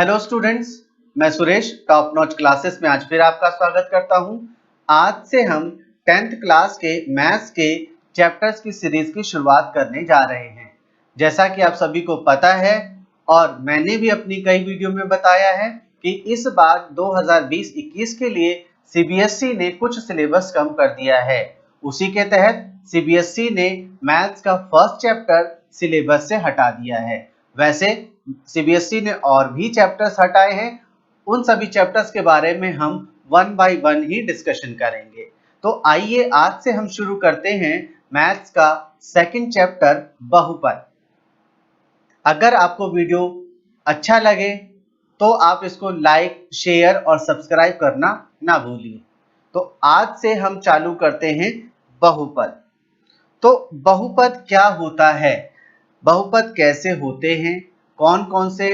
Hello students, मैं Suresh top notch classes में आज फिर आपका स्वागत करता हूं। आज से हम 10th क्लास के मैथ्स के चैप्टर्स की सीरीज की शुरुआत करने जा रहे हैं। जैसा कि आप सभी को पता है और मैंने भी अपनी कई वीडियो में बताया है कि इस बार 2020-21 के लिए सीबीएसई ने कुछ सिलेबस कम कर दिया है। उसी के तहत सीबीएसई ने मैथ्स का फर्स्ट चैप्टर सिलेबस से हटा दिया है। वैसे सीबीएसई ने और भी चैप्टर्स हटाए हैं, उन सभी चैप्टर्स के बारे में हम one by one he discussion करेंगे। तो आइए आज से हम शुरू करते हैं मैथ्स का सेकंड चैप्टर बहुपद। अगर आपको वीडियो अच्छा लगे तो आप इसको लाइक, शेयर और सब्सक्राइब करना ना भूलिए। तो आज से हम चालू करते हैं बहुपद। तो बहुपद क्या होता है, बहुपद कैसे होते हैं, कौन कौन से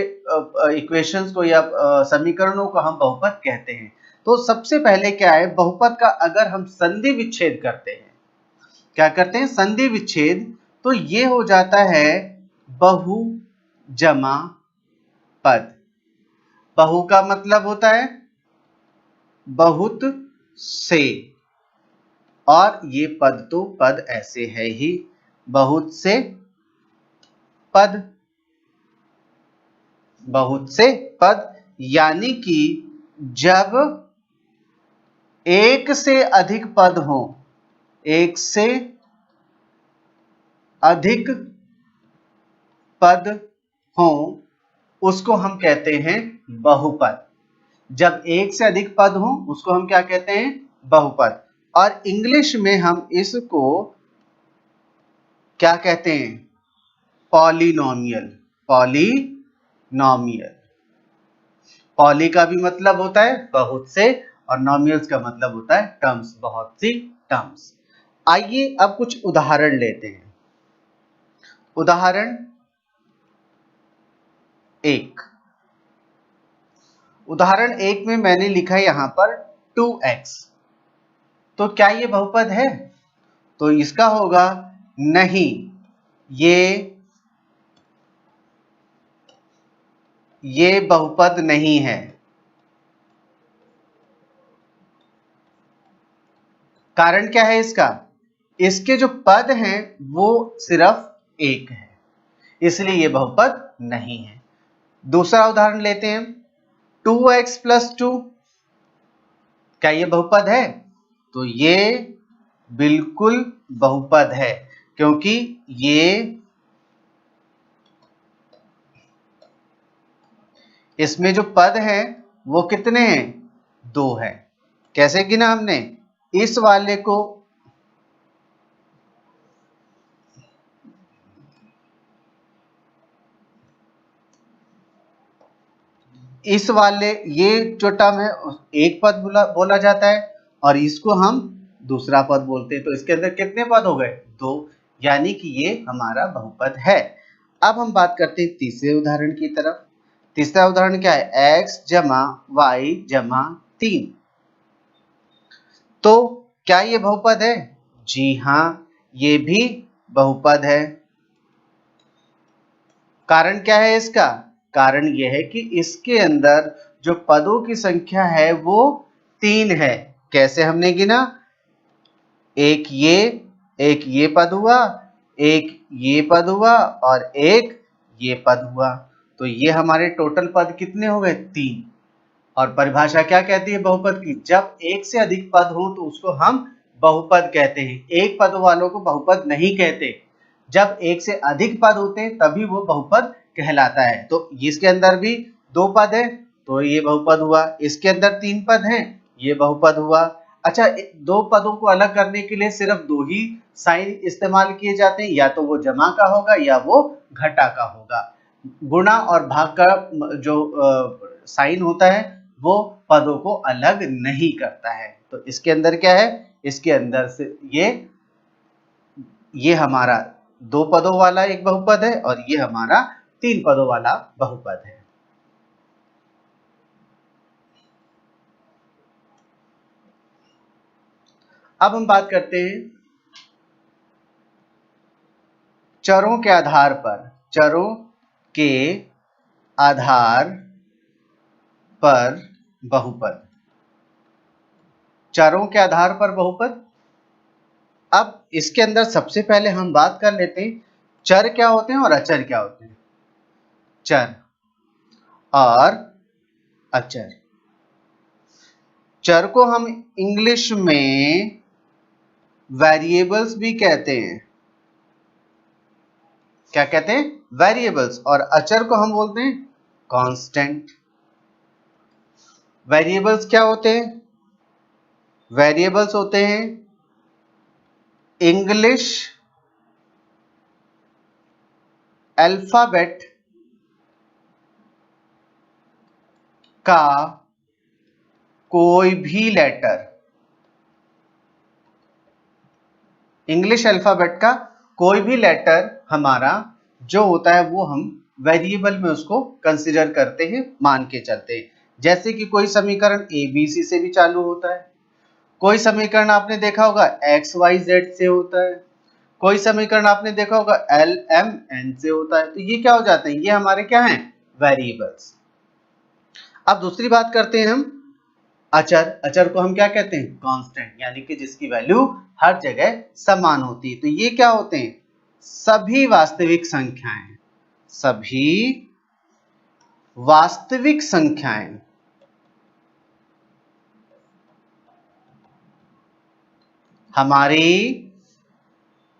इक्वेशंस को या समीकरणों को हम बहुपद कहते हैं। तो सबसे पहले क्या है, बहुपद का अगर हम संधि विच्छेद करते हैं, क्या करते हैं, संधि विच्छेद, तो ये हो जाता है बहु जमा पद। बहु का मतलब होता है बहुत से, और ये पद तो पद ऐसे है ही, बहुत से पद, बहुत से पद, यानी कि जब एक से अधिक पद हो, एक से अधिक पद हो, उसको हम कहते हैं बहुपद। जब एक से अधिक पद हो उसको हम क्या कहते हैं, बहुपद। और इंग्लिश में हम इसको क्या कहते हैं, पॉलिनोमियल। पॉलिनोमियल, पॉली का भी मतलब होता है बहुत से और नॉमिनल्स का मतलब होता है टर्म्स, बहुत सी टर्म्स। आइए अब कुछ उदाहरण लेते हैं। उदाहरण एक, उदाहरण एक में मैंने लिखा है यहां पर 2x। तो क्या ये बहुपद है? तो इसका होगा नहीं, ये बहुपद नहीं है। कारण क्या है इसका? इसके जो पद हैं वो सिर्फ एक है, इसलिए ये बहुपद नहीं है। दूसरा उदाहरण लेते हैं, 2x + 2। क्या ये बहुपद है? तो ये बिल्कुल बहुपद है, क्योंकि ये इसमें जो पद हैं वो कितने हैं, 2 हैं। कैसे गिना हमने, इस वाले को इस वाले, ये जो टर्म है एक पद बोला जाता है और इसको हम दूसरा पद बोलते हैं। तो इसके अंदर कितने पद हो गए, 2, यानी कि ये हमारा बहुपद है। अब हम बात करते हैं तीसरे उदाहरण की तरफ। तीसरा उदाहरण क्या है, x + y + 3। तो क्या ये बहुपद है? जी हाँ, ये भी बहुपद है। कारण क्या है इसका? कारण यह है कि इसके अंदर जो पदों की संख्या है वो 3 है। कैसे हमने गिना, एक ये पद हुआ, एक ये पद हुआ और एक ये पद हुआ। तो ये हमारे टोटल पद कितने हो गए, 3। और परिभाषा क्या कहती है बहुपद की, जब एक से अधिक पद हो तो उसको हम बहुपद कहते हैं। एक पद वालों को बहुपद नहीं कहते। जब एक से अधिक पद होते हैं तभी वो बहुपद कहलाता है। तो इसके अंदर भी 2 पद है तो ये बहुपद हुआ, इसके अंदर 3 पद हैं, ये बहुपद हुआ। अच्छा, 2 पदों को अलग करने के लिए सिर्फ 2 ही साइन इस्तेमाल किए जाते हैं, या तो वो जमा का होगा या वो घटा का होगा। गुणा और भाग का जो साइन होता है वो पदों को अलग नहीं करता है। तो इसके अंदर क्या है, इसके अंदर से ये हमारा 2 पदों वाला एक बहुपद है और ये हमारा 3 पदों वाला बहुपद है। अब हम बात करते हैं चरों के आधार पर। चरों के आधार पर बहुपद, चरों के आधार पर बहुपद। अब इसके अंदर सबसे पहले हम बात कर लेते हैं चर क्या होते हैं और अचर क्या होते हैं। चर और अचर, चर को हम इंग्लिश में वेरिएबल्स भी कहते हैं। क्या कहते हैं? वेरिएबल्स। और अचर को हम बोलते हैं कांस्टेंट। वेरिएबल्स क्या होते हैं? वेरिएबल्स होते हैं इंग्लिश अल्फाबेट का कोई भी लेटर, इंग्लिश अल्फाबेट का कोई भी लेटर हमारा जो होता है वो हम वेरिएबल में उसको कंसीडर करते हैं, मान के चलते हैं। जैसे कि कोई समीकरण ABC से भी चालू होता है, कोई समीकरण आपने देखा होगा XYZ से होता है, कोई समीकरण आपने देखा होगा LMN से होता है। तो ये क्या हो जाते हैं? ये हमारे क्या हैं? वेरिएबल्स। अब दूसरी बात करते हैं हम अचर। अचर को हम क्या कहते हैं? कांस्टेंट, यानी कि जिसकी वैल्यू हर जगह समान होती है। तो ये क्या होते हैं? सभी वास्तविक संख्याएं, सभी वास्तविक संख्याएं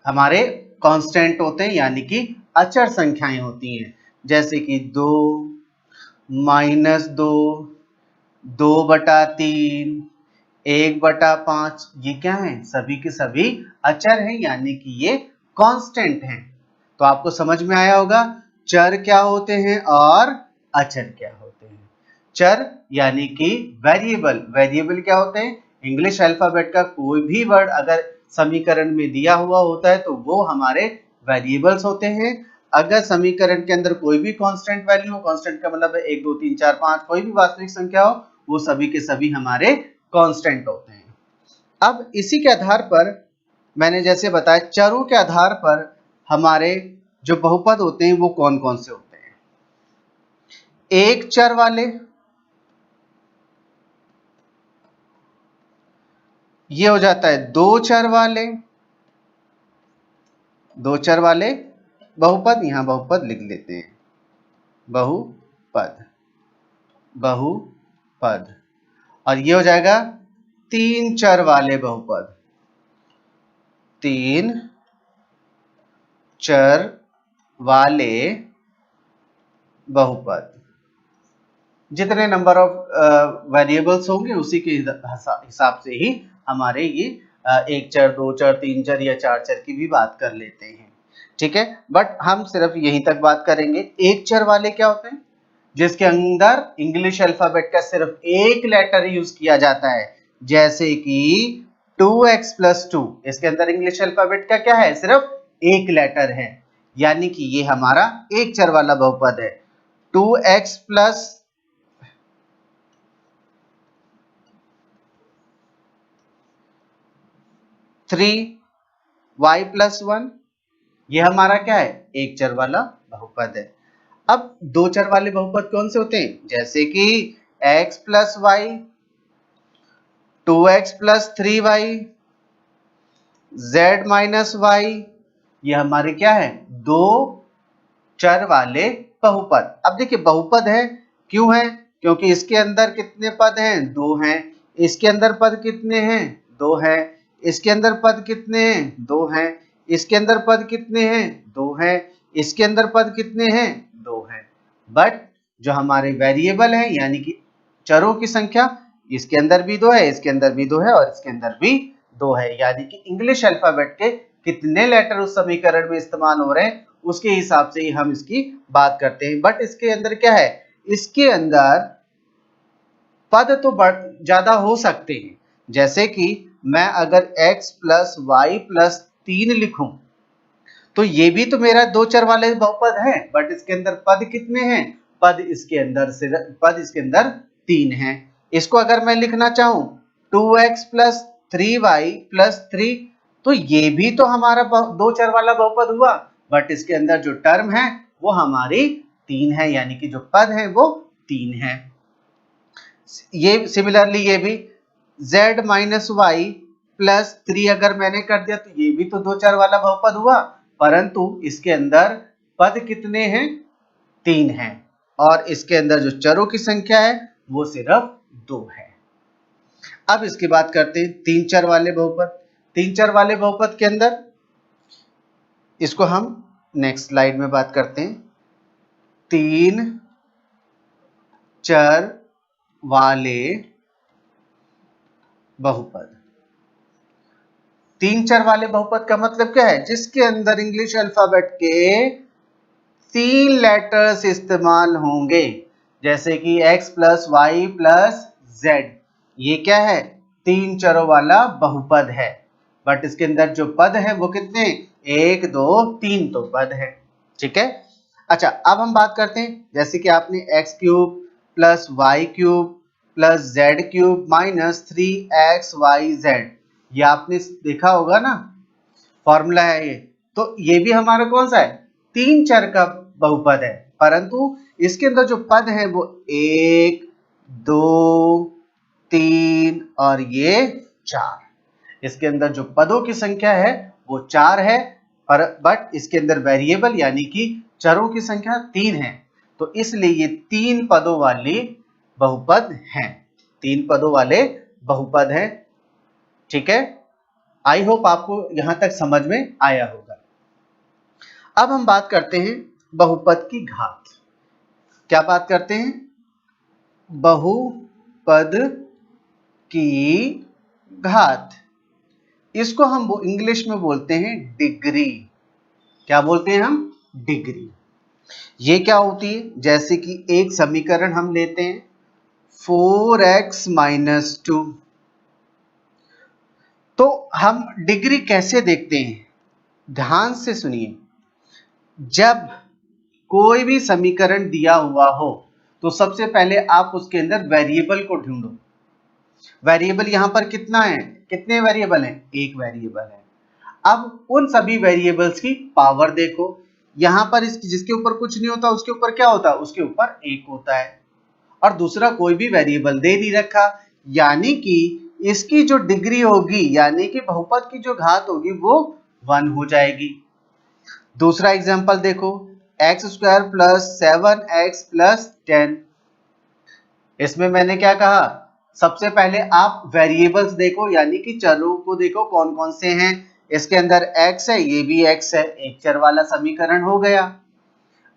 हमारे कांस्टेंट होते हैं, यानी कि अचर संख्याएं होती हैं। जैसे कि 2, -2, 2/3, 1/5, ये क्या है? सभी के सभी अचर हैं, यानी कि ये कांस्टेंट हैं। तो आपको समझ में आया होगा चर क्या होते हैं और अचर क्या होते हैं। चर यानी कि वेरिएबल, वेरिएबल क्या होते हैं? इंग्लिश अल्फाबेट का कोई भी वर्ड अगर समीकरण में दिया हुआ होता है तो वो हमारे वेरिएबल्स होते हैं। अगर समीकरण के अंदर कोई भी कांस्टेंट वैल्यू हो, कांस्टेंट का मतलब है 1 2 3 4 5, कोई भी वास्तविक संख्या हो, वो सभी के सभी हमारे कांस्टेंट होते हैं। अब इसी के आधार पर मैंने जैसे बताया चरों के आधार पर हमारे जो बहुपद होते हैं वो कौन कौन से होते हैं। एक चर वाले, ये हो जाता है दो चर वाले, दो चर वाले बहुपद, यहां बहुपद लिख लेते हैं, बहुपद, बहुपद। और ये हो जाएगा तीन चर वाले बहुपद, तीन चर वाले बहुपद। जितने नंबर ऑफ वेरिएबल्स होंगे उसी के हिसाब से ही हमारे ये एक चर, दो चर, तीन चर या चार चर की भी बात कर लेते हैं। ठीक है, बट हम सिर्फ यहीं तक बात करेंगे। एक चर वाले क्या होते हैं? जिसके अंदर इंग्लिश अल्फाबेट का सिर्फ एक लेटर यूज किया जाता है। जैसे कि 2x + 2, इसके अंदर इंग्लिश अल्फाबेट का क्या है? सिर्फ एक लेटर है, यानी कि ये हमारा एक चर वाला बहुपद है। 2x + 3y + 1, ये हमारा क्या है? एक चर वाला बहुपद है। अब दो चर वाले बहुपद कौन से होते हैं? जैसे कि x + y, 2x + 3y, z - y, ये हमारे क्या है? दो चर वाले बहुपद। अब देखिए बहुपद है, क्यों है? क्योंकि इसके अंदर कितने पद हैं? दो हैं। इसके अंदर पद कितने हैं? दो हैं। इसके अंदर पद कितने हैं? दो हैं। इसके अंदर पद कितने हैं? दो हैं। इसके अंदर पद कितने हैं? दो हैं। बट जो हमारे वेरिएबल है यानी कि चरों की संख्या, इसके अंदर भी दो है, इसके अंदर भी दो है और इसके अंदर भी दो है। यानी कि इंग्लिश अल्फाबेट के कितने लेटर उस समीकरण में इस्तेमाल हो रहे हैं उसके हिसाब से ही हम इसकी बात करते हैं। बट इसके अंदर क्या है? इसके अंदर पद तो ज्यादा हो सकते हैं। जैसे कि मैं अगर x + y + 3 लिखूं तो ये भी तो मेरा दो चर वाले बहुपद है, बट इसके अंदर पद कितने हैं? पद इसके अंदर 3 हैं। इसको अगर मैं लिखना चाहूं 2x + 3y + 3, तो ये भी तो हमारा दो चर वाला बहुपद हुआ, बट इसके अंदर जो टर्म है वो हमारी 3 है, यानी कि जो पद है वो 3 है। ये सिमिलरली ये भी z माइनस वाई प्लस 3 अगर मैंने कर दिया तो ये भी तो दो चर वाला बहुपद हुआ, परंतु इसके अंदर पद कितने हैं? 3 हैं, और इसके अंदर जो चरों की संख्या है वो सिर्फ 2 है। अब इसकी बात करते हैं तीन चर वाले बहुपद। तीन चर वाले बहुपद के अंदर इसको हम नेक्स्ट स्लाइड में बात करते हैं। तीन चर वाले बहुपद। तीन चर वाले बहुपद का मतलब क्या है? जिसके अंदर इंग्लिश अल्फाबेट के 3 लेटर्स इस्तेमाल होंगे, जैसे कि x plus Y plus Z. ये क्या है? तीन चरों वाला बहुपद है, बट इसके अंदर जो पद है वो कितने? 1 2 3 तो पद है। ठीक है। अच्छा, अब हम बात करते हैं, जैसे कि आपने x cube plus Y cube plus Z cube minus 3xyz, ये आपने देखा होगा ना, फॉर्मूला है ये। तो ये भी हमारा कौन सा है? तीन चर का बहुपद है, परंतु इसके अंदर जो पद है वो 1 2 3 और ये 4। इसके अंदर जो पदों की संख्या है वो 4 है, पर बट इसके अंदर वेरिएबल यानी कि चरों की संख्या 3 है, तो इसलिए ये 3 पदों वाली बहुपद हैं। 3 पदों वाले बहुपद हैं। ठीक है। आई होप आपको यहां तक समझ में आया होगा। अब हम बात करते हैं बहुपद की घात। क्या बात करते हैं? बहुपद की घात। इसको हम इंग्लिश में बोलते हैं डिग्री। क्या बोलते हैं हम? डिग्री। ये क्या होती है? जैसे कि एक समीकरण हम लेते हैं 4x माइनस 2, तो हम डिग्री कैसे देखते हैं? ध्यान से सुनिए। जब कोई भी समीकरण दिया हुआ हो तो सबसे पहले आप उसके अंदर वेरिएबल को ढूंढो। वेरिएबल यहां पर कितना है? कितने वेरिएबल हैं? एक वेरिएबल है। अब उन सभी वेरिएबल्स की पावर देखो। यहां पर जिसके ऊपर कुछ नहीं होता उसके ऊपर क्या होता है? उसके ऊपर एक होता है, और दूसरा कोई भी वेरिएबल दे नहीं रखा, यानी कि इसकी जो डिग्री होगी, यानी कि बहुपद की जो घात होगी वो 1 हो जाएगी। दूसरा एग्जांपल देखो, x square plus 7x plus 10। इसमें मैंने क्या कहा? सबसे पहले आप वेरिएबल्स देखो, यानी कि चरों को देखो कौन कौन से हैं। इसके अंदर x है, ये भी x है, एक चर वाला समीकरण हो गया।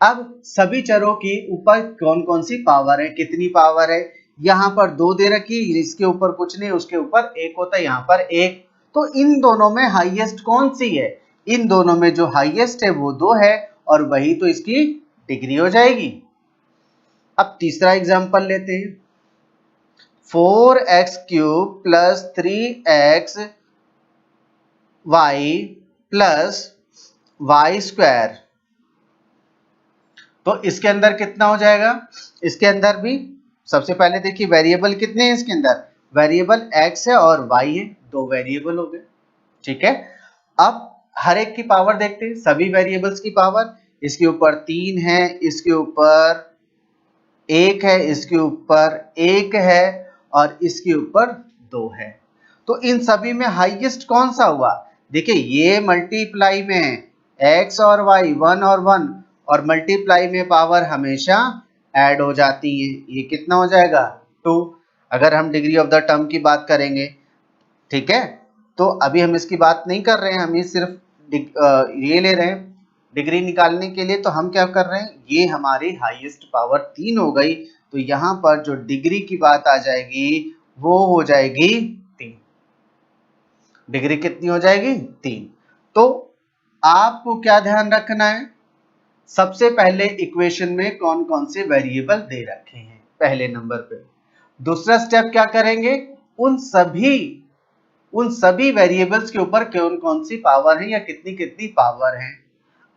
अब सभी चरों की ऊपर कौन कौन सी पावर है, कितनी पावर है? यहाँ पर 2 दे रखी, इसके ऊपर कुछ नहीं, उसके ऊपर 1 होता है, यहाँ पर 1। तो इन दोनों में हाईएस्ट कौन सी है? इन दोनों में जो हाईएस्ट है वो 2 है, और वही तो इसकी डिग्री हो जाएगी। अब तीसरा एग्जांपल लेते हैं, 4x cube plus 3x Y plus Y square. तो इसके अंदर कितना हो जाएगा? इसके अंदर भी सबसे पहले देखिए वेरिएबल कितने हैं इसके अंदर? वेरिएबल x है और y है, 2 वेरिएबल हो गए। ठीक है। अब हर एक की पावर देखते हैं, सभी वेरिएबल्स की पावर। इसके ऊपर 3 है, इसके ऊपर 1 है, इसके ऊपर 1 है, और इसके ऊपर 2 है। तो इन सभी में हाईएस्ट कौन सा हुआ? देखिए ये मल्टीप्लाई में है, x और y 1 और 1, और मल्टीप्लाई में पावर हमेशा ऐड हो जाती है। ये कितना हो जाएगा? 2। अगर हम डिग्री ऑफ द टर्म की बात करेंगे, ठीक है, तो अभी हम इसकी बात नहीं कर रहे हैं, हम ये सिर्फ ये ले रहे हैं डिग्री निकालने के लिए। तो हम क्या कर रहे हैं? ये हमारी हाईएस्ट पावर 3 हो गई, तो यहाँ पर जो डिग्री की बात आ जाएगी वो हो जाएगी 3। डिग्री कितनी हो जाएगी? 3। तो आपको क्या ध्यान रखना है? सबसे पहले इक्वेशन में कौन कौन से वेरिएबल दे रखे हैं, पहले नंबर पे। दूसरा स्टेप क्या करेंगे? उन सभी वेरिएबल्स के ऊपर कौन कौन सी पावर है या कितनी कितनी पावर है।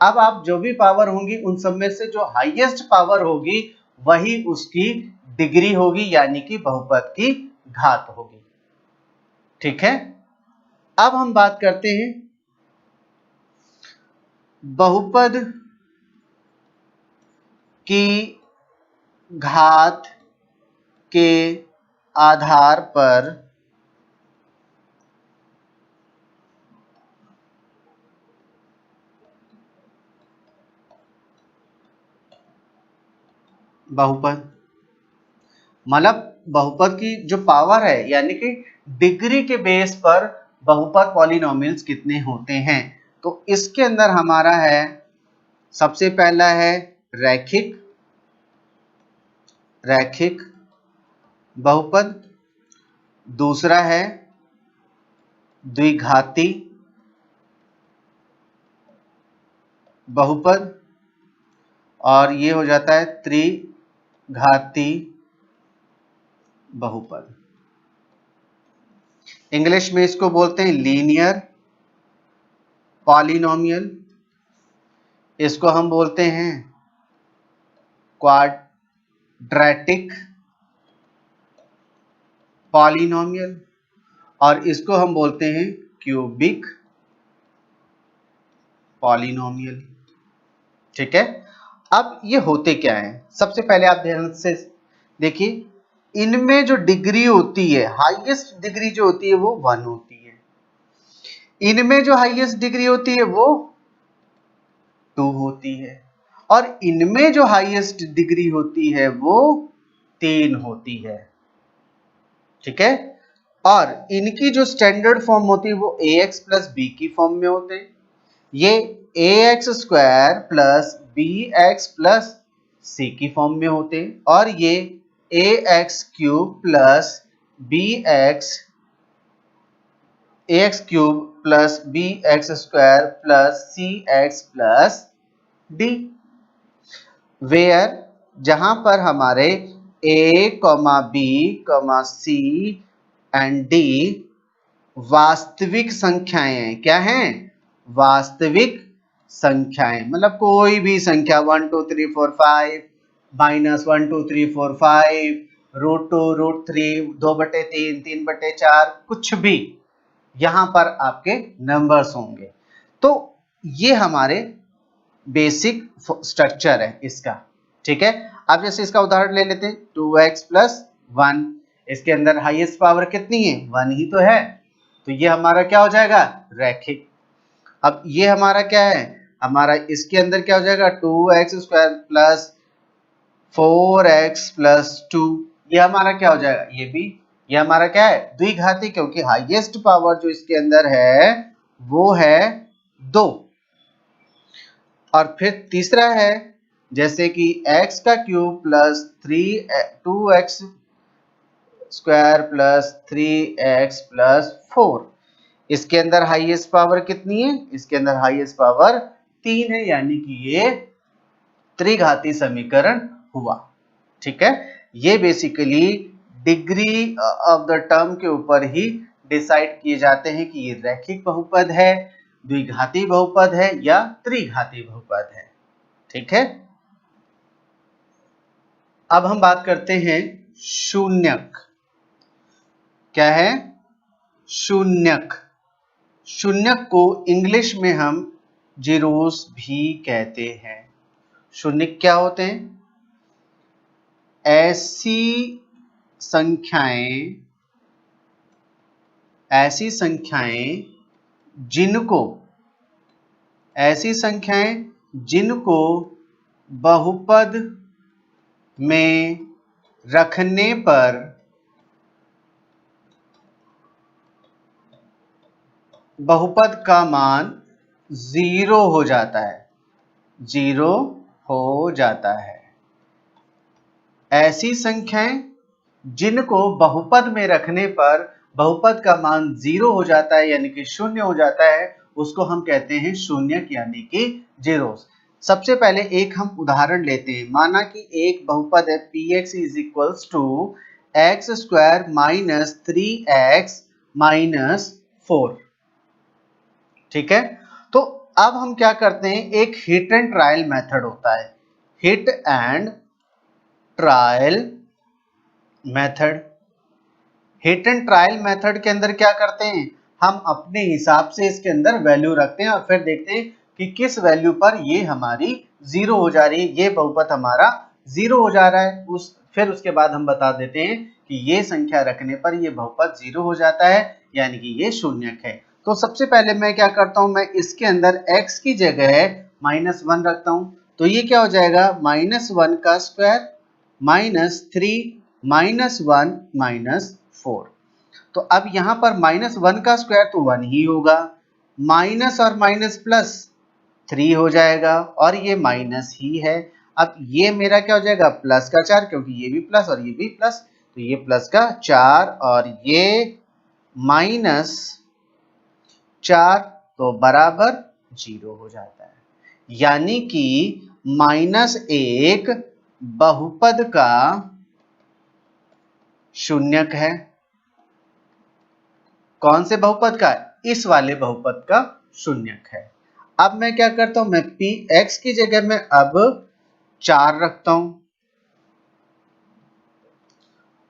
अब आप जो भी पावर होंगी उन सब में से जो हाईएस्ट पावर होगी वही उसकी डिग्री होगी, यानी कि बहुपद की घात होगी। ठीक है। अब हम बात करते हैं बहुपद की घात के आधार पर बहुपद, मतलब बहुपद की जो पावर है यानी कि डिग्री के बेस पर बहुपद पॉलिनोमियल्स कितने होते हैं। तो इसके अंदर हमारा है सबसे पहला है रैखिक बहुपद, दूसरा है द्विघाती बहुपद और ये हो जाता है त्रिघाती बहुपद। इंग्लिश में इसको बोलते हैं लीनियर पॉलिनोमियल, इसको हम बोलते हैं क्वाड्रेटिक पॉलिनोमियल और इसको हम बोलते हैं क्यूबिक पॉलिनोमियल। ठीक है, अब ये होते क्या है, सबसे पहले आप ध्यान से देखिए, इनमें जो डिग्री होती है, हाईएस्ट डिग्री जो होती है वो 1 होती है, इनमें जो हाईएस्ट डिग्री होती है वो 2 होती है और इनमें जो हाईएस्ट डिग्री होती है वो 3 होती है। ठीक है, और इनकी जो स्टैंडर्ड फॉर्म होती है वो ax प्लस बी की फॉर्म में होते हैं। ये ax square plus bx plus c की फॉर्म में होते हैं और ये ax cube plus bx square plus cx plus d, where जहां पर हमारे a, b, c and d वास्तविक संख्याएं हैं। क्या हैं? वास्तविक संख्याएं, मतलब कोई भी संख्या 1 2 3 4 5 माइनस 1 2 3 4 5 √2 √3 2/3 3/4 कुछ भी यहां पर आपके नंबर्स होंगे। तो ये हमारे बेसिक स्ट्रक्चर है इसका। ठीक है, अब जैसे इसका उदाहरण ले लेते हैं 2x प्लस 1, इसके अंदर हाईएस्ट पावर कितनी है? 1 ही तो है, तो ये हमारा क्या हो जाएगा? रैखिक। अब ये हमारा क्या है? हमारा इसके अंदर क्या हो जाएगा? 2x square plus 4x plus 2, ये हमारा क्या हो जाएगा? ये हमारा क्या है? द्विघाती, क्योंकि हाईएस्ट पावर जो इसके अंदर है वो है 2। और फिर तीसरा है जैसे कि x का cube plus 2x square plus 3x plus 4, इसके अंदर हाईएस्ट पावर कितनी है? इसके अंदर हाईएस्ट पावर 3 है, यानी कि ये त्रिघाती समीकरण हुआ। ठीक है, ये basically degree of the term के ऊपर ही डिसाइड किए जाते हैं कि ये रैखिक बहुपद है, द्विघाती बहुपद है या त्रिघाती बहुपद है। ठीक है, अब हम बात करते हैं शून्यक। क्या है? शून्यक। शून्यक को इंग्लिश में हम जीरोस भी कहते हैं। शून्यक क्या होते हैं? ऐसी संख्याएं जिनको बहुपद में रखने पर बहुपद का मान 0 हो जाता है। ऐसी संख्याएं जिनको बहुपद में रखने पर बहुपद का मान 0 हो जाता है, यानी कि 0 हो जाता है, उसको हम कहते हैं शून्यक यानी कि जीरोस। सबसे पहले एक हम उदाहरण लेते हैं। माना कि एक बहुपद है px is equals to X square minus 3x minus 4। ठीक है, तो अब हम क्या करते हैं, एक हिट एंड ट्रायल मेथड होता है। हिट एंड ट्रायल मेथड के अंदर क्या करते हैं, हम अपने हिसाब से इसके अंदर वैल्यू रखते हैं और फिर देखते हैं कि किस वैल्यू पर ये हमारी 0 हो जा रही है, ये बहुपद हमारा 0 हो जा रहा है, उस फिर उसके बाद हम बता देते हैं कि ये संख्या रखने पर ये बहुपद 0 हो जाता है, यानी कि ये शून्यक है। तो सबसे पहले मैं क्या करता हूं, मैं इसके अंदर x की जगह -1 रखता हूं। तो ये क्या हो जाएगा, -1 का स्क्वायर -3 -1 -4। तो अब यहाँ पर -1 का स्क्वायर तो 1 ही होगा, माइनस और माइनस प्लस 3 हो जाएगा, और ये माइनस ही है। अब ये मेरा क्या हो जाएगा, प्लस का 4, क्योंकि ये भी प्लस और ये भी प्लस, तो ये प्लस का 4 और ये -4, तो बराबर 0 हो जाता है। यानी कि -1 बहुपद का शून्यक है। कौन से बहुपद का, इस वाले बहुपद का शून्यक है। अब मैं क्या करता हूं, मैं x की जगह में अब 4 रखता हूं।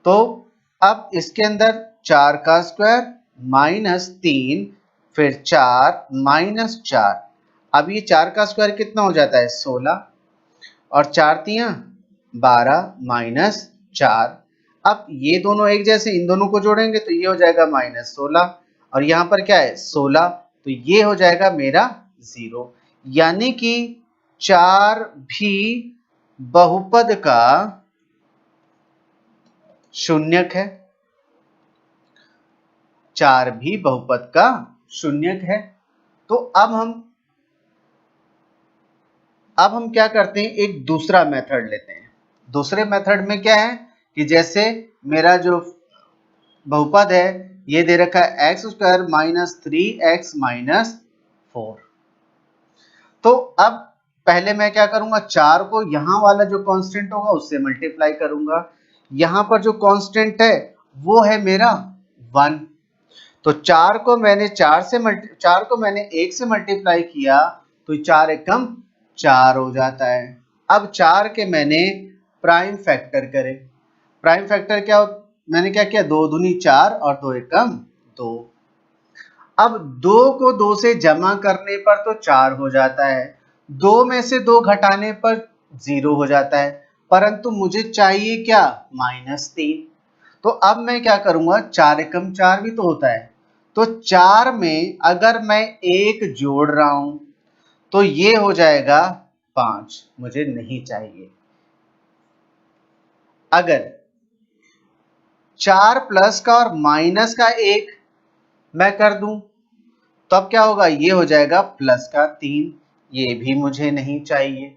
तो अब इसके अंदर 4 का स्क्वायर -3 फिर 4 -4। अब ये 4 का स्क्वायर कितना हो जाता है, 16, और 4 तियां 12 -4। अब ये दोनों एक जैसे, इन दोनों को जोड़ेंगे तो ये हो जाएगा -16, और यहाँ पर क्या है 16, तो ये हो जाएगा मेरा 0। यानी कि 4 भी बहुपद का शून्यक है। 4 भी बहुपद का शून्यक है। तो अब हम क्या करते हैं, एक दूसरा मेथड लेते हैं। दूसरे मेथड में क्या है कि जैसे मेरा जो बहुपद है ये दे रखा है x² -3x -4। तो अब पहले मैं क्या करूंगा, 4 को यहां वाला जो कांस्टेंट होगा उससे मल्टीप्लाई करूंगा। यहां पर जो कांस्टेंट है वो है मेरा 1। तो 4 को मैंने 1 से मल्टीप्लाई किया तो 4 एकम 4 हो जाता है। अब 4 के मैंने प्राइम फैक्टर करे। प्राइम फैक्टर क्या हो, मैंने क्या किया, 2 दूनी 4 और 2 एकम 2। अब 2 को 2 से जमा करने पर तो 4 हो जाता है, 2 में से 2 घटाने पर 0 हो जाता है, परंतु मुझे चाहिए क्या, -3। तो अब मैं क्या करूंगा, 4 एकम 4 भी तो होता है, तो 4 में अगर मैं 1 जोड़ रहा हूं तो ये हो जाएगा 5, मुझे नहीं चाहिए। अगर 4 प्लस का और माइनस का 1 मैं कर दूं तो अब क्या होगा, ये हो जाएगा प्लस का 3, ये भी मुझे नहीं चाहिए।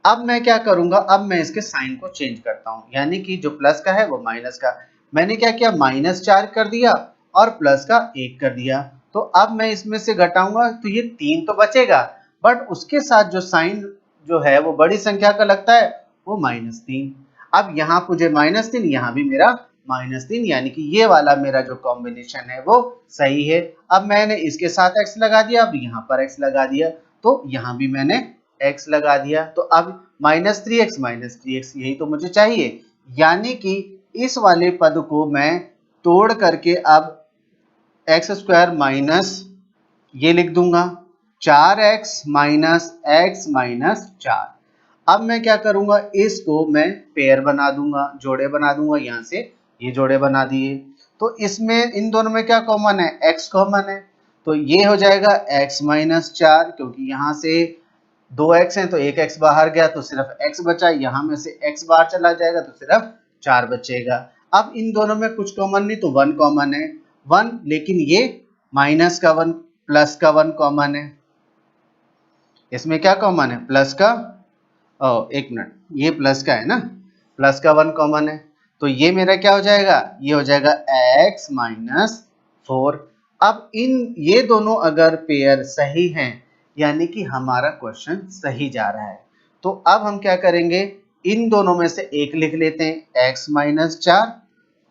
अब मैं क्या करूंगा, अब मैं इसके साइन को चेंज करता हूं, यानी कि जो प्लस का है वो माइनस का। मैंने क्या किया, -4 कर दिया और प्लस का 1 कर दिया। तो अब मैं इसमें से घटाऊंगा तो ये 3 तो बचेगा, बट उसके साथ जो साइन जो है वो बड़ी संख्या का लगता है, वो -3। अब यहाँ मुझे -3, यहाँ भी मेरा -3, यानी कि ये वाला मेरा जो कॉम्बिनेशन है वो सही है। अब मैंने इसके साथ x लगा दिया, अब यहाँ पर x लगा दिया, तो यहाँ भी मैंने x लगा दिया। तो अब -3x यही तो मुझे चाहिए। यानी कि इस वाले पद को मैं तोड़ करके अब x² माइनस ये लिख दूंगा 4x -x -4। अब मैं क्या करूंगा, इसको मैं पेयर बना दूंगा, जोड़े बना दूंगा। यहाँ से ये जोड़े बना दिए, तो इसमें इन दोनों में क्या कॉमन है, x कॉमन है, तो ये हो जाएगा x -4, क्योंकि यहाँ से 2x है तो 1x बाहर गया तो सिर्फ x बचा, यहाँ में से x बाहर चला जाएगा तो सिर्फ 4 बचेगा। अब इन दोनों में कुछ कॉमन नहीं, तो 1 कॉमन है, 1, लेकिन ये माइनस का 1 प्लस का 1 कॉमन है। इसमें क्या कॉमन है, प्लस का, एक मिनट, ये प्लस का है ना, प्लस का 1 कॉमन है, तो ये मेरा क्या हो जाएगा, ये हो जाएगा x -4। अब ये दोनों अगर पेयर सही हैं, यानी कि हमारा क्वेश्चन सही जा रहा है। तो अब हम क्या करेंगे, इन दोनों में से एक लिख लेते हैं x -4,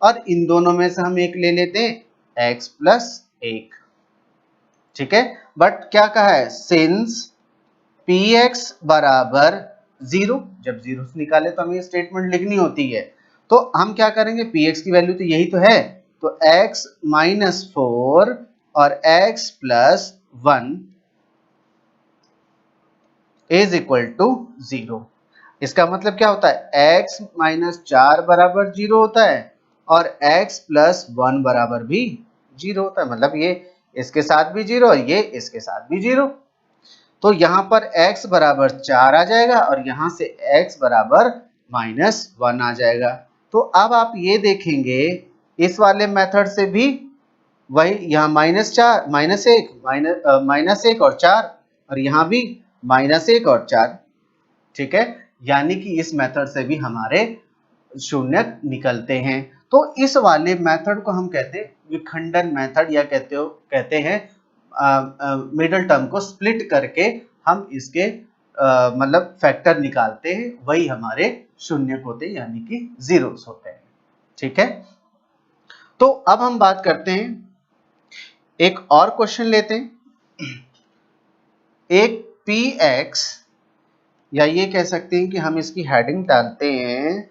और इन दोनों में से हम एक ले लेते हैं x + 1। ठीक है, बट क्या कहा है, सिंस px बराबर 0, जब 0 से निकाले तो हमें ये स्टेटमेंट लिखनी होती है। तो हम क्या करेंगे, px की वैल्यू तो यही तो है, तो x -4 और x + 1 = 0। इसका मतलब क्या होता है, x माइनस 4 बराबर 0 होता है और x प्लस 1 बराबर भी 0 होता है। मतलब ये इसके साथ भी 0 और ये इसके साथ भी 0। तो यहाँ पर x बराबर 4 आ जाएगा और यहाँ से x बराबर -1 आ जाएगा। तो अब आप ये देखेंगे इस वाले मेथड से भी वही, यहाँ -4 -1 और 4 और यहाँ भी -1 और 4। ठीक है, यानी कि इस मेथड से भी हमारे शून्य निकलते हैं। तो इस वाले मेथड को हम कहते हैं विखंडन मेथड, या कहते हैं मिडिल टर्म को स्प्लिट करके हम इसके मतलब फैक्टर निकालते हैं, वही हमारे शून्य होते हैं, यानी कि जीरोस होते हैं। ठीक है, तो अब हम बात करते हैं, एक और क्वेश्चन लेते हैं। एक px, या ये कह सकते हैं कि हम इसकी हेडिंग डालते हैं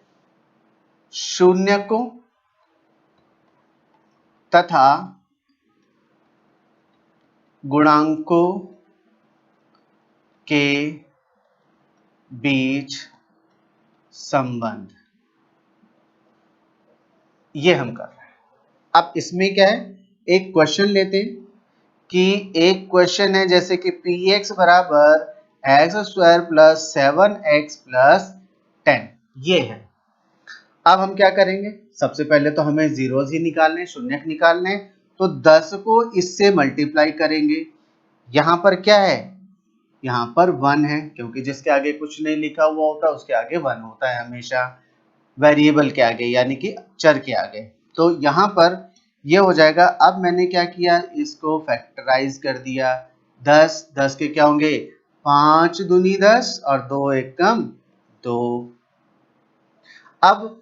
शून्यकों तथा गुणांकों के बीच संबंध, ये हम कर रहे हैं। अब इसमें क्या है, एक क्वेश्चन लेते हैं कि एक क्वेश्चन है जैसे कि px बराबर x² प्लस 7x प्लस 10, ये है। अब हम क्या करेंगे, सबसे पहले तो हमें जीरोस ही निकालने, शून्यक निकालने, तो 10 को इससे मल्टीप्लाई करेंगे। यहाँ पर क्या है, यहाँ पर 1 है, क्योंकि जिसके आगे कुछ नहीं लिखा हुआ होता उसके आगे 1 होता है हमेशा, वेरिएबल के आगे यानी कि चर के आगे। तो यहाँ पर ये हो जाएगा। अब मैंने क्या किया, इसको फैक्टराइज कर दिया। 10 के क्या होंगे, 5 दूनी 10 और 2 एकम 2। अब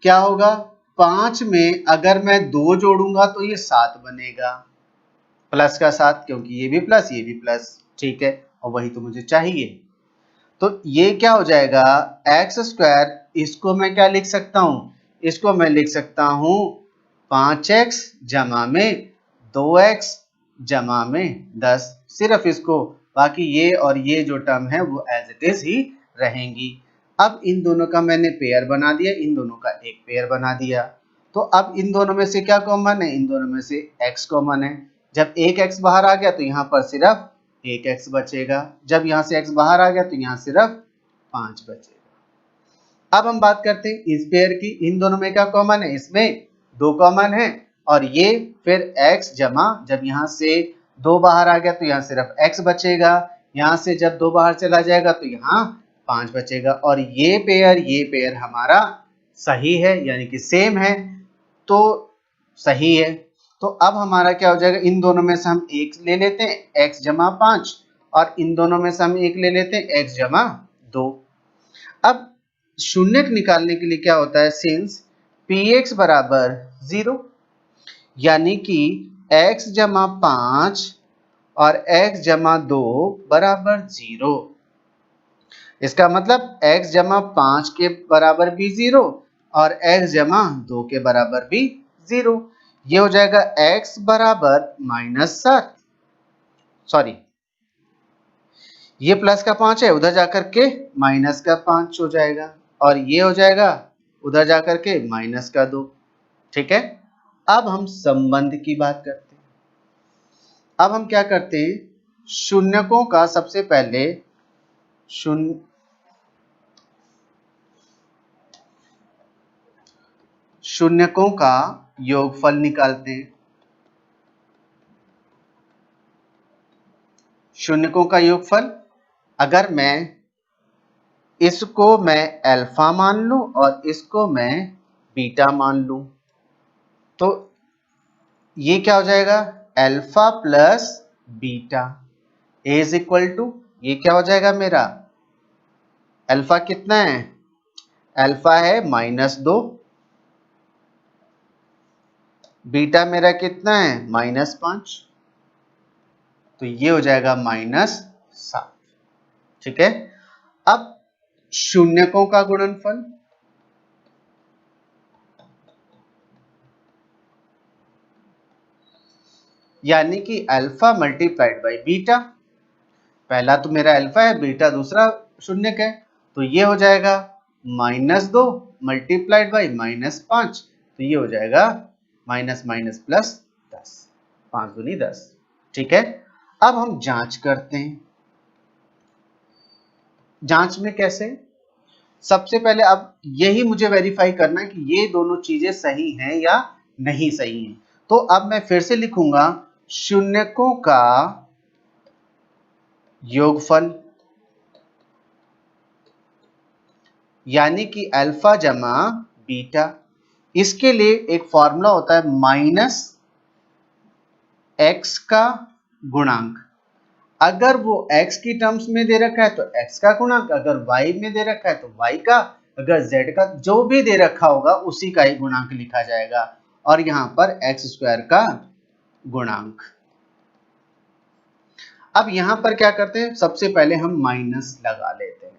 क्या होगा, 5 में अगर मैं 2 जोड़ूंगा तो ये 7 बनेगा, प्लस का 7, क्योंकि ये भी प्लस ये भी प्लस। ठीक है, और वही तो मुझे चाहिए। तो ये क्या हो जाएगा, x², इसको मैं क्या लिख सकता हूं, इसको मैं लिख सकता हूं 5x जमा में 2x जमा में 10, सिर्फ इसको, बाकी ये और ये जो टर्म है वो एज इट इज ही रहेंगी। अब इन दोनों का मैंने पेयर बना दिया, इन दोनों का एक पेयर बना दिया। तो अब इन दोनों में से क्या कॉमन है, इन दोनों में से x कॉमन है। जब एक x बाहर आ गया तो यहाँ पर सिर्फ एक x बचेगा, जब यहाँ से x बाहर आ गया तो यहाँ सिर्फ 5 बचेगा। अब हम बात करते हैं इस पेयर की, इन दोनों में क्या कॉमन है, इसमें 2 कॉमन है और ये फिर x जमा, जब यहाँ से 2 बाहर आ गया तो यहाँ सिर्फ x बचेगा, यहाँ से जब 2 बाहर चला जाएगा तो यहाँ 5 बचेगा, और ये पेयर हमारा सही है, यानी कि सेम है, तो सही है। तो अब हमारा क्या हो जाएगा, इन दोनों में से हम एक ले लेते हैं x जमा 5, और इन दोनों में से हम एक ले लेते हैं x जमा 2। अब शून्यक निकालने के लिए क्या होता है, सिंस px बराबर 0, यानी कि x जमा 5 और x जमा 2 बराबर 0। इसका मतलब x जमा 5 के बराबर भी 0 और x जमा 2 के बराबर भी 0। ये हो जाएगा x बराबर -7, सॉरी ये प्लस का 5 है, उधर जाकर के माइनस का 5 हो जाएगा, और ये हो जाएगा उधर जाकर के माइनस का 2। ठीक है, अब हम संबंध की बात करते हैं। अब हम क्या करते हैं, शून्यकों का सबसे पहले शून्यकों का योगफल निकालते हैं। शून्यकों का योगफल, अगर मैं इसको मैं अल्फा मान लूं और इसको मैं बीटा मान लूं, तो ये क्या हो जाएगा, alpha plus beta is equal to, ये क्या हो जाएगा मेरा, अल्फा कितना है, अल्फा है -2, बीटा मेरा कितना है -5, तो ये हो जाएगा -7। ठीक है, अब शून्यकों का गुणनफल, यानी कि अल्फा मल्टीप्लाइड बाई बीटा, पहला तो मेरा अल्फा है, बीटा दूसरा शून्यक है, तो ये हो जाएगा -2 मल्टीप्लाइड बाई -5, तो ये हो जाएगा माइनस माइनस प्लस 10, 5 दूनी 10। ठीक है, अब हम जांच करते हैं। जांच में कैसे? सबसे पहले अब यही मुझे वेरीफाई करना है कि ये दोनों चीजें सही हैं या नहीं सही हैं। तो अब मैं फिर से लिखूंगा शून्यकों का योगफल, यानी कि अल्फा जमा बीटा। इसके लिए एक फॉर्मूला होता है माइनस एक्स का गुणांक। अगर वो x की टर्म्स में दे रखा है तो x का गुणांक, अगर y में दे रखा है तो y का, अगर z का, जो भी दे रखा होगा उसी का ही गुणांक लिखा जाएगा। और यहां पर x स्क्वायर का गुणांक। अब यहां पर क्या करते हैं, सबसे पहले हम माइनस लगा लेते हैं,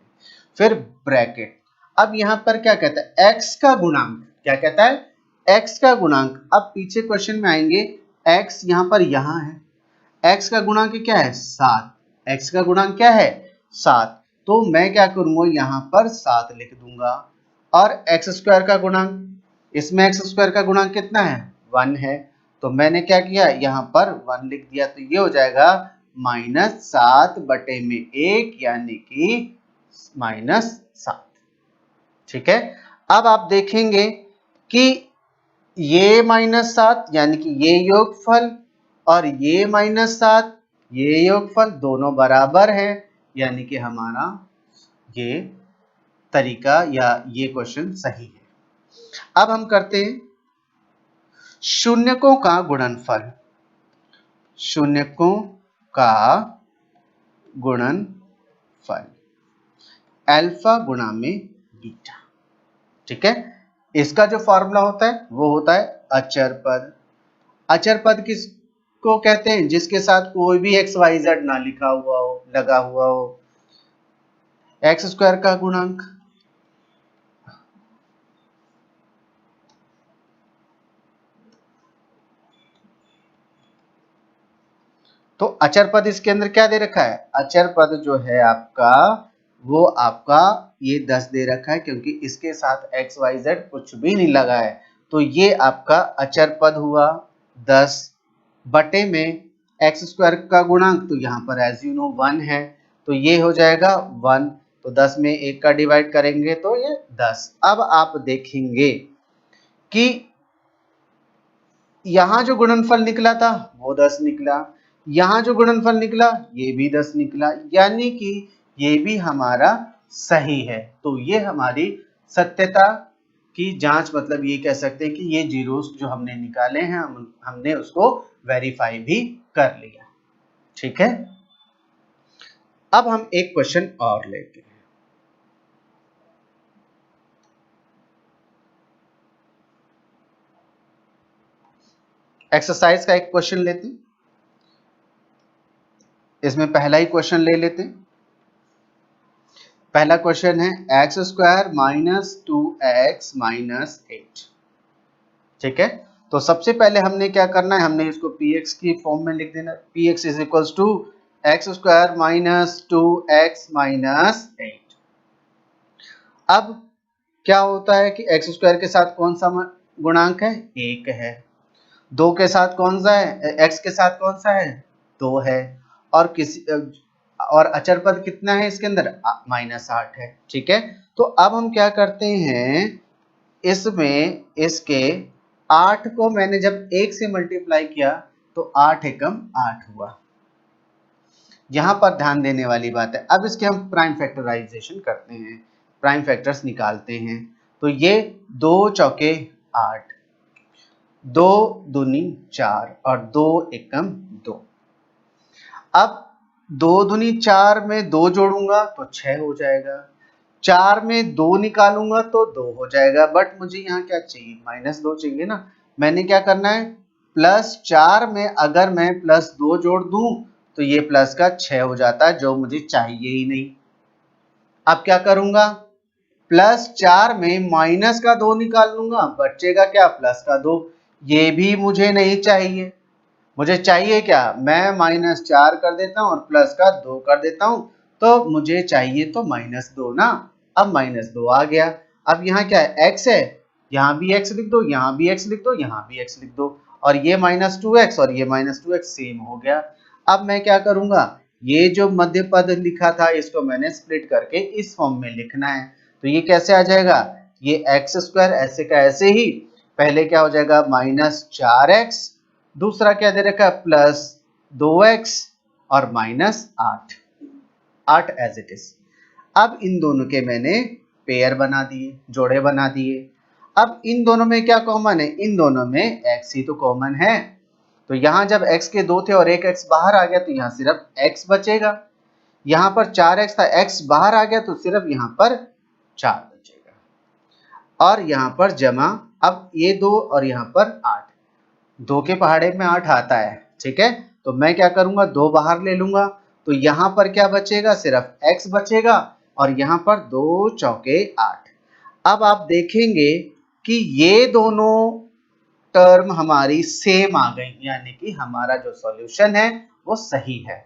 फिर ब्रैकेट। अब यहां पर क्या कहता है, x का गुणांक। क्या कहता है? x का गुणांक। अब पीछे क्वेश्चन में आएंगे, x यहां पर यहां है, x का गुणांक क्या है? 7। x का गुणांक क्या है? 7। तो मैं क्या करूंगा, यहां पर 7 लिख दूंगा। और x स्क्वायर का गुणांक, इसमें x स्क्वायर का गुणांक कितना है? 1 है। तो मैंने क्या किया, यहां पर 1 लिख दिया। तो ये हो जाएगा -7/1, यानी कि -7। ठीक है, अब आप देखेंगे कि ये -7 यानी कि ये योगफल और ये -7 ये योगफल दोनों बराबर है, यानी कि हमारा ये तरीका या ये क्वेश्चन सही है। अब हम करते हैं शून्यकों का गुणनफल। शून्यकों का गुणनफल अल्फा गुणा में बीटा। ठीक है, इसका जो फॉर्मूला होता है वो होता है अचर पद। अचर पद किसको कहते हैं? जिसके साथ कोई भी एक्स वाई जेड ना लिखा हुआ हो, लगा हुआ हो। एक्स स्क्वायर का गुणांक, तो अचर पद इसके अंदर क्या दे रखा है? अचर पद जो है आपका, वो आपका ये 10 दे रखा है, क्योंकि इसके साथ एक्स वाई जेड कुछ भी नहीं लगा है। तो ये आपका अचर पद हुआ 10 बटे में एक्स स्क्वायर का गुणांक, तो यहाँ पर एज यू नो 1 है, तो ये हो जाएगा 1। तो 10 में 1 का डिवाइड करेंगे तो ये 10। अब आप देखेंगे कि यहां जो गुणनफल निकला था वो 10 निकला, यहां जो गुणनफल निकला ये भी 10 निकला, यानी कि ये भी हमारा सही है। तो ये हमारी सत्यता की जांच, मतलब ये कह सकते हैं कि ये जीरोस जो हमने निकाले हैं हमने उसको वेरीफाई भी कर लिया। ठीक है, अब हम एक क्वेश्चन और लेते हैं। एक्सरसाइज का एक क्वेश्चन लेते हैं, इसमें पहला ही क्वेश्चन ले लेते हैं। पहला क्वेश्चन है एक्स स्क्वायर -2x - 8। ठीक है, तो सबसे पहले हमने क्या करना है, हमने इसको px की फॉर्म में लिख देना। px is equals to X square -2x - 8। अब क्या होता है कि एक्स स्क्वायर के साथ कौन सा गुणांक है? 1 है। 2 के साथ कौन सा है? x के साथ कौन सा है? 2 है। और अचर पद कितना है इसके अंदर? -8 है। ठीक है, तो अब हम क्या करते हैं, इसमें इसके 8 को मैंने जब 1 से मल्टीप्लाई किया तो 8 एकम 8 हुआ। यहां पर ध्यान देने वाली बात है। अब इसके हम प्राइम फैक्टराइजेशन करते हैं, प्राइम फैक्टर्स निकालते हैं। तो ये 2 चौके 8, 2 दूनी 4 और 2 एकम 2। अब 2 दूनी 4 में 2 जोड़ूंगा तो 6 हो जाएगा, 4 में 2 निकालूंगा तो 2 हो जाएगा। बट मुझे यहाँ क्या चाहिए? -2 चाहिए ना। मैंने क्या करना है, +4 में अगर मैं +2 जोड़ दूं तो ये प्लस का 6 हो जाता है, जो मुझे चाहिए ही नहीं। अब क्या करूंगा, +4 में माइनस का 2 निकाल लूंगा, बचेगा क्या? प्लस का 2। ये भी मुझे नहीं चाहिए। मुझे चाहिए क्या? मैं -4 कर देता हूं और प्लस का 2 कर देता हूं, तो मुझे चाहिए तो -2 ना। अब -2 आ गया। अब यहाँ क्या है, x है, यहाँ भी x लिख दो, यहाँ भी x लिख दो, यहाँ भी x लिख दो, और ये -2x और ये -2x सेम हो गया। अब मैं क्या करूंगा, ये जो मध्य पद लिखा था इसको मैंने स्प्लिट करके इस फॉर्म में लिखना है। तो ये कैसे आ जाएगा, ये x² ऐसे का ऐसे ही, पहले क्या हो जाएगा -4x, दूसरा क्या दे रखा है +2x और -8, 8 एज इट इज। अब इन दोनों के मैंने पेयर बना दिए, जोड़े बना दिए। अब इन दोनों में क्या कॉमन है, इन दोनों में x ही तो कॉमन है। तो यहां जब x के 2 थे और एक x बाहर आ गया तो यहाँ सिर्फ x बचेगा। यहाँ पर 4x था, x बाहर आ गया तो सिर्फ यहाँ पर 4 बचेगा। और यहाँ पर जमा, अब ये 2 और यहाँ पर 8, 2 के पहाड़े में 8 आता है, ठीक है। तो मैं क्या करूंगा, 2 बाहर ले लूंगा, तो यहाँ पर क्या बचेगा, सिर्फ x बचेगा, और यहाँ पर 2 चौके 8। अब आप देखेंगे कि ये दोनों टर्म हमारी सेम आ गई, यानी कि हमारा जो सॉल्यूशन है वो सही है।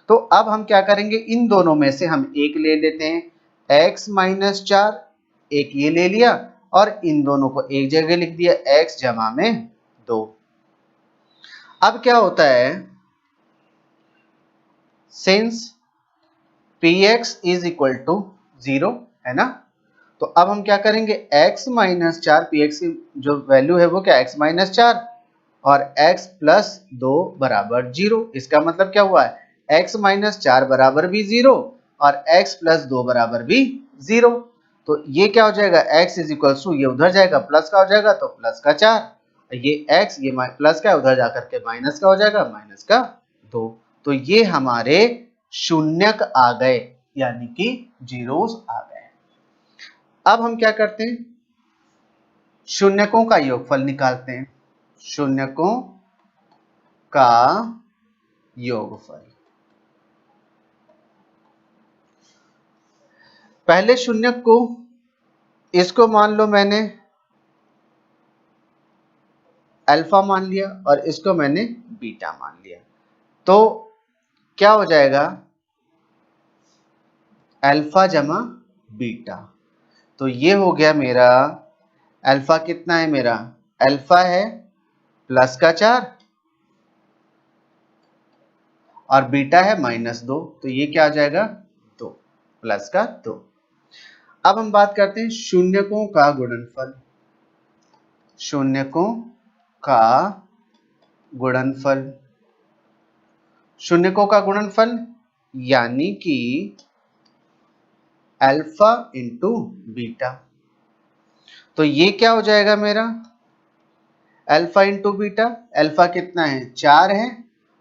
तो अब हम क्या करेंगे, इन दोनों में से हम एक ले लेते हैं, x - 4, एक ये ले लिया, और इन दोनों को एक जगह लिख दिया, x जमा में 2। अब क्या होता है, since px is equal to 0 है ना, तो अब हम क्या करेंगे, x - 4, px की जो वैल्यू है वो क्या, x - 4 और x + 2 बराबर 0। इसका मतलब क्या हुआ है, x - 4 बराबर भी 0 और x + 2 बराबर भी 0। तो ये क्या हो जाएगा, x इज इक्वल टू, ये उधर जाएगा प्लस का हो जाएगा तो प्लस का 4, ये x ये प्लस का उधर जाकर के माइनस का हो जाएगा, माइनस का 2। तो ये हमारे शून्यक आ गए, यानी कि जीरोस आ गए। अब हम क्या करते हैं, शून्यकों का योगफल निकालते हैं, शून्यकों का योगफल। पहले शून्यक को, इसको मान लो मैंने अल्फा मान लिया और इसको मैंने बीटा मान लिया, तो क्या हो जाएगा, अल्फा जमा बीटा। तो ये हो गया मेरा, अल्फा कितना है मेरा, अल्फा है प्लस का 4 और बीटा है -2, तो ये क्या आ जाएगा 2 प्लस का 2। अब हम बात करते हैं शून्यकों का गुणनफल, शून्यकों का गुणनफल, शून्यकों का गुणनफल यानी कि अल्फा इंटू बीटा। तो ये क्या हो जाएगा मेरा, अल्फा इंटू बीटा, अल्फा कितना है 4 है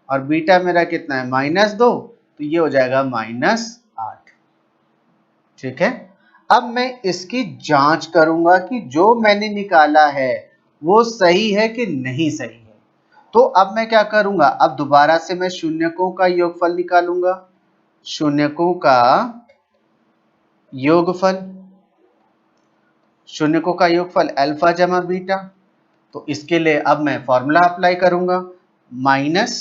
और बीटा मेरा कितना है -2, तो ये हो जाएगा -8, ठीक है। अब मैं इसकी जांच करूंगा कि जो मैंने निकाला है वो सही है कि नहीं सही है। तो अब मैं क्या करूंगा, अब दोबारा से मैं शून्यकों का योगफल निकालूंगा, शून्यकों का योगफल, शून्यकों का योगफल अल्फा जमा बीटा। तो इसके लिए अब मैं फॉर्मूला अप्लाई करूंगा, माइनस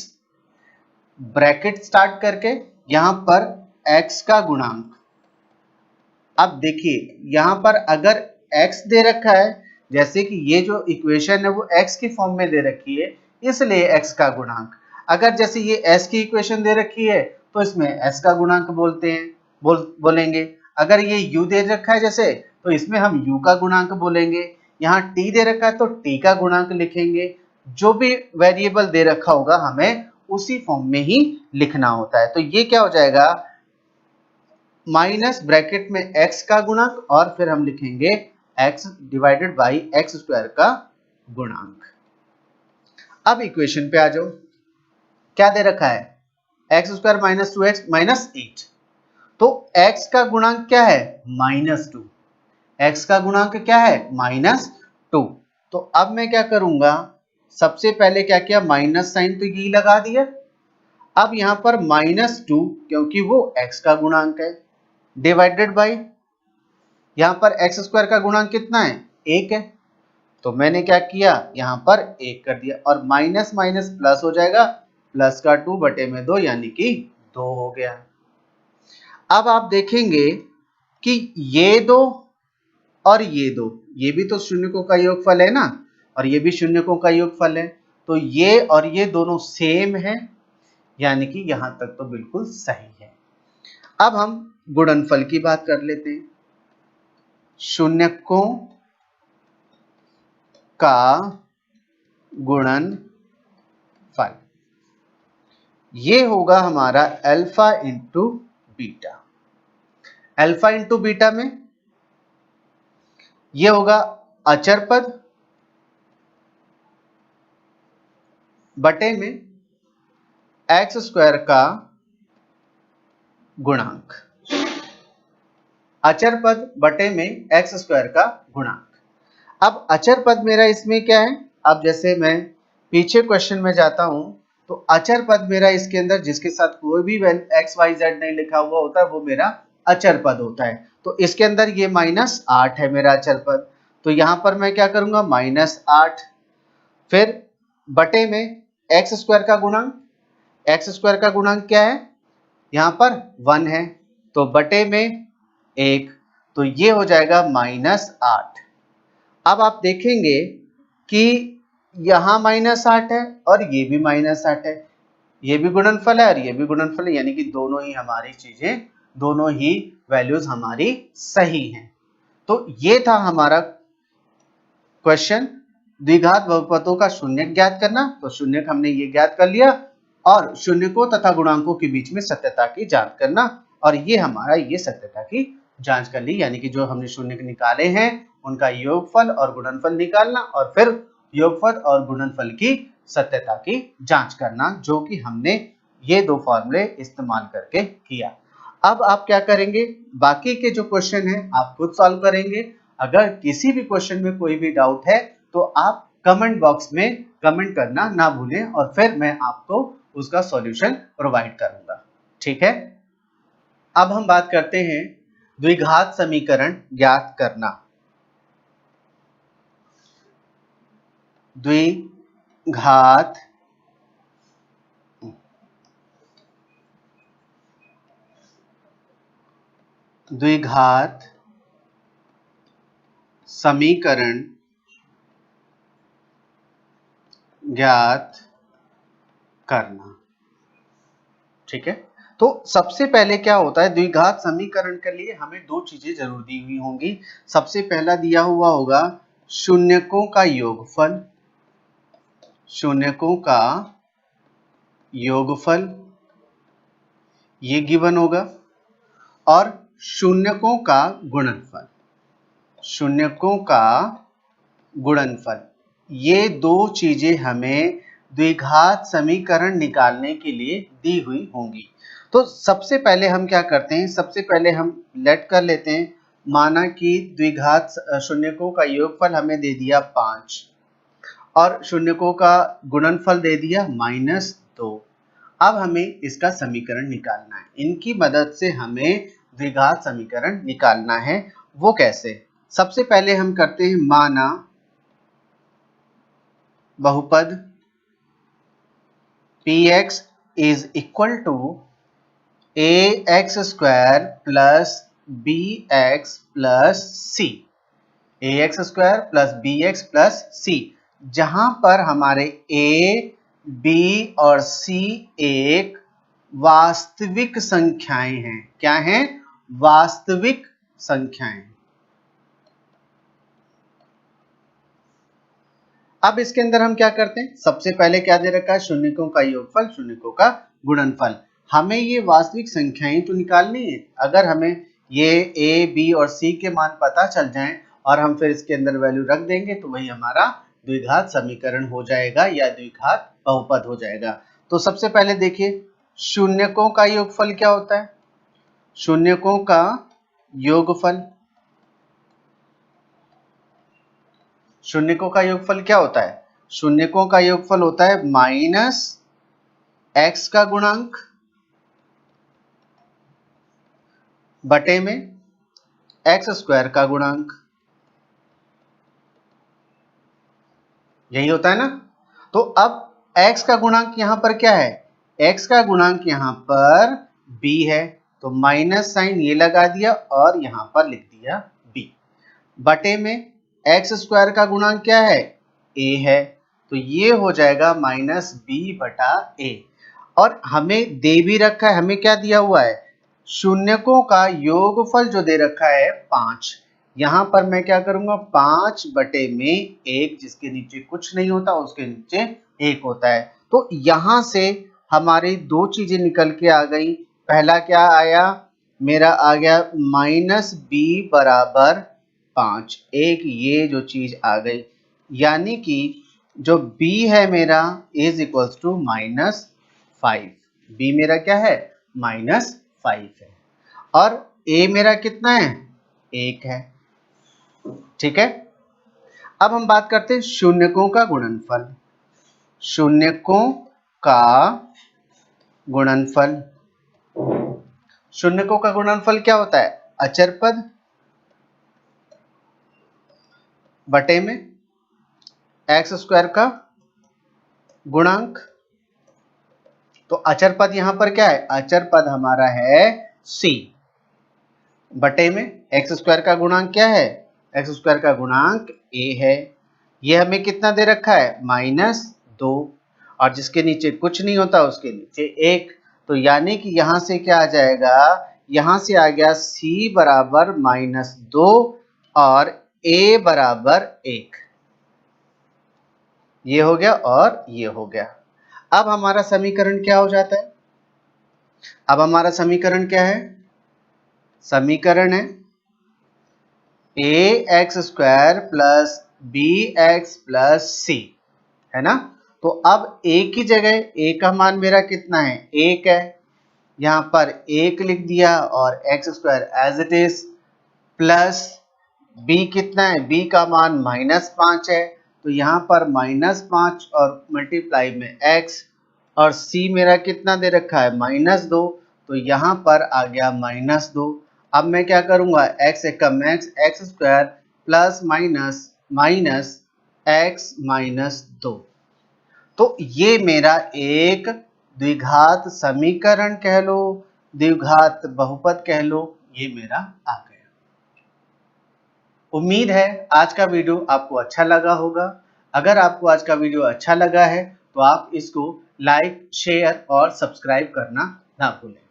ब्रैकेट स्टार्ट करके यहां पर x का गुणांक। अब देखिए यहां पर अगर x दे रखा है, जैसे कि ये जो इक्वेशन है वो x की फॉर्म में दे रखी है, इसलिए x का गुणांक। अगर जैसे ये s की इक्वेशन दे रखी है तो इसमें s का गुणांक बोलते हैं, बोलेंगे। अगर ये u दे रखा है जैसे, तो इसमें हम u का गुणांक बोलेंगे। यहाँ t दे रखा है तो t का गुणांक लिखेंगे। जो भी वेरिएबल दे रखा होगा हमें उसी फॉर्म में ही लिखना होता है। तो ये क्या हो जाएगा, माइनस ब्रैकेट में x का गुणांक और फिर हम लिखेंगे x divided by x square का गुणांक। अब इक्वेशन पे आ जाओ, क्या दे रखा है, x square minus 2x minus 8, तो x का गुणांक क्या है -2, x का गुणांक क्या है -2। तो अब मैं क्या करूंगा, सबसे पहले क्या किया, माइनस साइन तो यही लगा दिया। अब यहां पर -2 क्योंकि वो x का गुणांक है, डिवाइडेड बाई यहां पर x स्क्वायर का गुणांक कितना है 1 है, तो मैंने क्या किया यहां पर 1 कर दिया, और माइनस माइनस प्लस हो जाएगा, प्लस का 2/2 यानी कि 2 हो गया। अब आप देखेंगे कि ये दो और ये दो, ये भी तो शून्यकों का योगफल है ना, और ये भी शून्यकों का योगफल है, तो ये और ये दोनों सेम है, यानी कि यहां तक तो बिल्कुल सही है। अब हम गुणनफल की बात कर लेते हैं। शून्यकों का गुणनफल ये होगा हमारा alpha into beta. Alpha into beta में ये होगा अचर पद बटे में एक्स स्क्वायर का गुणांक, अचर पद बटे में एक्स स्क्वायर का गुणांक। अब अचर पद मेरा इसमें क्या है, अब जैसे मैं पीछे क्वेश्चन में जाता हूं तो अचर पद मेरा इसके अंदर जिसके साथ कोई भी एक्स वाई जेड नहीं लिखा हुआ होता है वो मेरा अचर पद होता है। तो इसके अंदर ये -8 है मेरा अचर पद, तो यहां पर मैं क्या करूंगा -8, फिर बटे में एक्स स्क्वायर का गुणांक, एक्स स्क्वायर का गुणांक क्या है, यहां पर 1 है, तो बटे में 1, तो ये हो जाएगा -8। अब आप देखेंगे कि यहां -8 है और ये भी -8 है, ये भी गुणनफल है और ये भी गुणनफल है, यानी कि दोनों ही हमारी चीजें, दोनों ही वैल्यूज हमारी सही हैं। तो ये था हमारा क्वेश्चन, द्विघात बहुपदों का शून्यक ज्ञात करना। तो शून्यक हमने ये ज्ञात कर लिया, और शून्यकों तथा गुणांकों के बीच में सत्यता की जांच करना, और ये हमारा ये सत्यता की जांच कर ली, यानी कि जो हमने शून्यक निकाले हैं उनका योगफल और गुणनफल निकालना, और फिर योगफल और गुणनफल की सत्यता की जांच करना, जो कि हमने ये दो फॉर्मूले इस्तेमाल करके किया। अब आप क्या करेंगे, बाकी के जो क्वेश्चन है आप खुद सॉल्व करेंगे। अगर किसी भी क्वेश्चन में कोई भी डाउट है तो आप कमेंट बॉक्स में कमेंट करना ना भूलें, और फिर मैं आपको उसका सॉल्यूशन प्रोवाइड करूंगा। ठीक है, अब हम बात करते हैं द्विघात समीकरण ज्ञात करना। द्विघात समीकरण ज्ञात करना। ठीक है, तो सबसे पहले क्या होता है, द्विघात समीकरण के लिए हमें दो चीजें जरूर दी हुई होंगी। सबसे पहला दिया हुआ होगा शून्यकों का योगफल, शून्यकों का योगफल ये गिवन होगा, और शून्यकों का गुणनफल, शून्यकों का गुणनफल, ये दो चीजें हमें द्विघात समीकरण निकालने के लिए दी हुई होंगी। तो सबसे पहले हम क्या करते हैं, सबसे पहले हम लेट कर लेते हैं, माना कि द्विघात शून्यकों का योगफल हमें दे दिया 5 और शून्यकों का गुणनफल दे दिया -2। अब हमें इसका समीकरण निकालना है, इनकी मदद से हमें द्विघात समीकरण निकालना है। वो कैसे, सबसे पहले हम करते हैं, माना बहुपद px is equal to ax square plus bx plus c, ax square plus bx plus c, जहां पर हमारे a, b और c एक वास्तविक संख्याएं हैं। क्या हैं, वास्तविक संख्याएं। अब इसके अंदर हम क्या करते हैं, सबसे पहले क्या दे रखा है, शून्यकों का योगफल, शून्यकों का गुणनफल। हमें ये वास्तविक संख्याएं तो निकालनी है। अगर हमें ये a, b और c के मान पता चल जाएं और हम फिर इसके अंदर वैल्यू रख देंगे तो वही हमारा द्विघात समीकरण हो जाएगा या द्विघात बहुपद हो जाएगा। तो सबसे पहले देखिए, शून्यकों का योगफल क्या होता है, शून्यकों का योगफल, शून्यकों का योगफल क्या होता है, शून्यकों का योगफल होता है -x का गुणांक बटे में एक्स स्क्वायर का गुणांक, यही होता है ना। तो अब x का गुणांक यहां पर क्या है, x का गुणांक यहां पर b है, तो माइनस साइन ये लगा दिया और यहाँ पर लिख दिया b बटे में एक्स स्क्वायर का गुणांक क्या है, a है, तो ये हो जाएगा माइनस बी बटा a। और हमें दे भी रखा है, हमें क्या दिया हुआ है, शून्यकों का योगफल जो दे रखा है 5। यहाँ पर मैं क्या करूंगा, 5 बटे में 1, जिसके नीचे कुछ नहीं होता उसके नीचे 1 होता है। तो यहाँ से हमारी दो चीजें निकल के आ गई। पहला क्या आया, मेरा आ गया माइनस बी बराबर 5, एक ये जो चीज आ गई, यानी कि जो b है मेरा is equals to minus 5। b मेरा क्या है, माइनस 5 है, और a मेरा कितना है, 1 है। ठीक है, अब हम बात करते हैं शून्यकों का गुणनफल। शून्यकों का गुणनफल, शून्यकों का गुणनफल क्या होता है, अचर पद बटे में एक्स स्क्वायर का गुणांक। तो अचर पद यहां पर क्या है, अचर पद हमारा है c बटे में एक्स स्क्वायर का गुणांक क्या है, एक्स स्क्वायर का गुणांक a है। ये हमें कितना दे रखा है, -2, और जिसके नीचे कुछ नहीं होता उसके नीचे 1। तो यानी कि यहां से क्या आ जाएगा, यहां से आ गया c बराबर -2 और a बराबर 1। ये हो गया और ये हो गया। अब हमारा समीकरण क्या हो जाता है, अब हमारा समीकरण क्या है, समीकरण है ax square plus bx plus c, है ना। तो अब a की जगह a का मान मेरा कितना है, 1 है, यहां पर 1 लिख दिया और x square as it is, plus b कितना है, b का मान -5 है, तो यहाँ पर -5 और मल्टीप्लाई में x, और c मेरा कितना दे रखा है, -2, तो यहाँ पर आ गया -2। अब मैं क्या करूंगा, x एकम x square plus minus minus x -2। तो ये मेरा एक द्विघात समीकरण कह लो, द्विघात बहुपद कह लो, ये मेरा आ गया। उम्मीद है आज का वीडियो आपको अच्छा लगा होगा। अगर आपको आज का वीडियो अच्छा लगा है तो आप इसको लाइक, शेयर और सब्सक्राइब करना ना भूलें।